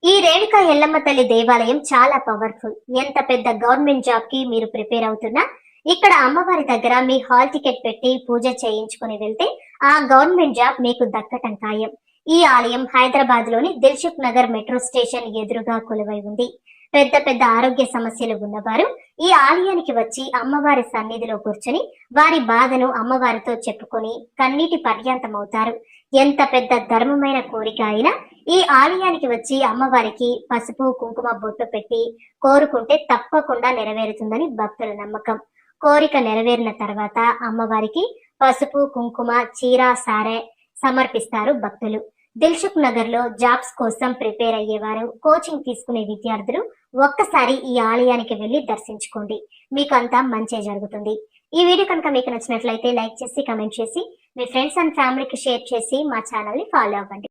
ఈ రేణుకా ఎల్లమ్మ తల్లి దేవాలయం చాలా పవర్ఫుల్. ఎంత పెద్ద గవర్నమెంట్ జాబ్ కి మీరు ప్రిపేర్ అవుతున్నా ఇక్కడ అమ్మవారి దగ్గర మీ హాల్ టికెట్ పెట్టి పూజ చేయించుకుని వెళ్తే ఆ గవర్నమెంట్ జాబ్ మీకు దక్కటం ఖాయం. ఈ ఆలయం హైదరాబాద్ లోని దిల్సుఖ్ నగర్ మెట్రో స్టేషన్ ఎదురుగా కొలువై ఉంది. పెద్ద పెద్ద ఆరోగ్య సమస్యలు ఉన్నవారు ఈ ఆలయానికి వచ్చి అమ్మవారి సన్నిధిలో కూర్చొని వారి బాధను అమ్మవారితో చెప్పుకొని కన్నీటి పర్యాంతమవుతారు. ఎంత పెద్ద ధర్మమైన కోరిక అయినా ఈ ఆలయానికి వచ్చి అమ్మవారికి పసుపు కుంకుమ బొట్టు పెట్టి కోరుకుంటే తప్పకుండా నెరవేరుతుందని భక్తుల నమ్మకం. కోరిక నెరవేరిన తర్వాత అమ్మవారికి పసుపు కుంకుమ చీర సారె సమర్పిస్తారు భక్తులు. దిల్సుఖ్ నగర్ లో జాబ్స్ కోసం ప్రిపేర్ అయ్యేవారు, కోచింగ్ తీసుకునే విద్యార్థులు ఒక్కసారి ఈ ఆలయానికి వెళ్లి దర్శించుకోండి. మీకు అంతా మంచే జరుగుతుంది. ఈ వీడియో కనుక మీకు నచ్చినట్లయితే లైక్ చేసి కమెంట్ చేసి మీ ఫ్రెండ్స్ అండ్ ఫ్యామిలీకి షేర్ చేసి మా ఛానల్ ని ఫాలో అవ్వండి.